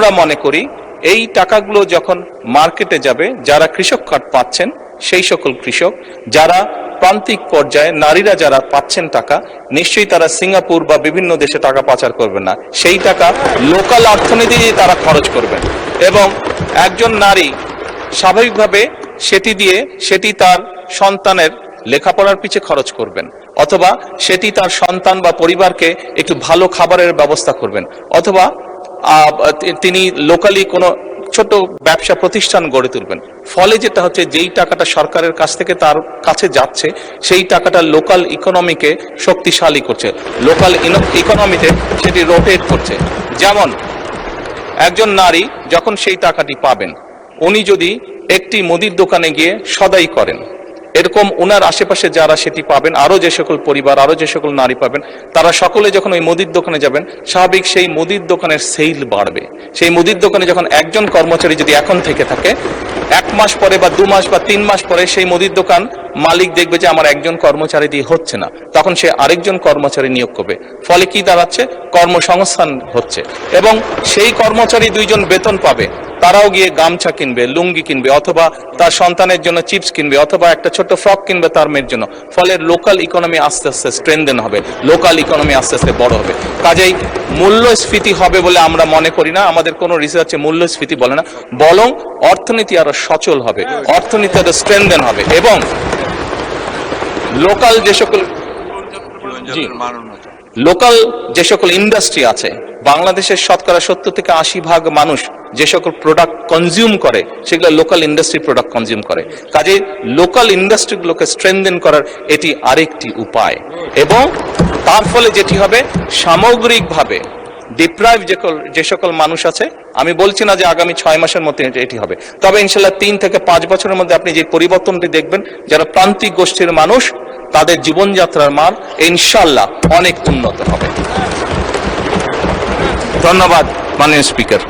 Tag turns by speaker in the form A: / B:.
A: আমরা মনে করি এই টাকাগুলো যখন মার্কেটে যাবে, যারা কৃষক কার্ড পাচ্ছেন সেই সকল কৃষক, যারা প্রান্তিক পর্যায়ে নারীরা যারা পাচ্ছেন টাকা, নিশ্চয়ই তারা সিঙ্গাপুর বা বিভিন্ন দেশে টাকা পাচার করবেন না। সেই টাকা লোকাল অর্থনীতি তারা খরচ করবেন এবং একজন নারী স্বাভাবিকভাবে সেটি তার সন্তানের লেখাপড়ার পিছে খরচ করবেন, অথবা সেটি তার সন্তান বা পরিবারকে একটু ভালো খাবারের ব্যবস্থা করবেন, অথবা তিনি লোকালি কোনো ছোট ব্যবসা প্রতিষ্ঠান গড়ে তুলবেন। ফলে যেটা হচ্ছে, যেই টাকাটা সরকারের কাছ থেকে তার কাছে যাচ্ছে সেই টাকাটা লোকাল ইকোনমিকে শক্তিশালী করছে, লোকাল ইকোনমিতে সেটি রোটেট করছে। যেমন একজন নারী যখন সেই টাকাটি পাবেন, উনি যদি একটি মুদির দোকানে গিয়ে সদাই করেন, এরকম উনার আশেপাশে যারা সেটি পাবেন, আরো যে সকল পরিবার, আরো যে সকল নারী পাবেন, তারা সকলে যখন ওই মুদির দোকানে যাবেন, স্বাভাবিক সেই মুদির দোকানের সেল বাড়বে। সেই মুদির দোকানে যখন একজন কর্মচারী যদি এখন থেকে থাকে, 1 মাস পরে বা 2 মাস বা 3 মাস পরে সেই মুদির দোকান মালিক দেখবে যে আমার একজন কর্মচারী দিয়ে হচ্ছে না, তখন সে আরেকজন কর্মচারী নিয়োগ করবে। ফলে কি দাঁড়াচ্ছে, কর্মসংস্থান হচ্ছে এবং সেই কর্মচারী 2 জন বেতন পাবে, তারাও গিয়ে গামছা কিনবে, লুঙ্গি কিনবে, অথবা তার সন্তানের জন্য চিপস কিনবে, অথবা একটা ছোট্ট ফ্রক কিনবে তার মেয়ের জন্য। ফলে লোকাল ইকোনমি আস্তে আস্তে স্ট্রেনদেন হবে, লোকাল ইকোনমি আস্তে আস্তে বড় হবে। কাজেই মূল্যস্ফীতি হবে বলে আমরা মনে করি না, আমাদের কোনো রিসার্চে মূল্যস্ফীতি বলে না, বরং অর্থনীতি আরো সচল হবে, অর্থনীতি আরো স্ট্রেনদেন হবে এবং লোকাল যে সকল ইন্ডাস্ট্রি আছে, বাংলাদেশের শতকরা 70 থেকে 80% মানুষ যে সকল প্রোডাক্ট কনজিউম করে, সেগুলো লোকাল ইন্ডাস্ট্রি প্রোডাক্ট কনজিউম করে। কাজে লোকাল ইন্ডাস্ট্রিগুলোকে স্ট্রেনদেন করার এটি আরেকটি উপায় এবং তার ফলে যেটি হবে, সামগ্রিকভাবে ডিপ্রাইভ যে সকল মানুষ আছে, আমি বলছি না যে আগামী 6 মাসের মধ্যে এটি হবে, তবে ইনশাল্লাহ 3 থেকে 5 বছরের মধ্যে আপনি যে পরিবর্তনটি দেখবেন, যারা প্রান্তিক গোষ্ঠীর মানুষ, তাদের জীবনযাত্রার মান ইনশাল্লাহ অনেক উন্নত হবে। ধন্যবাদ মাননীয় স্পিকার।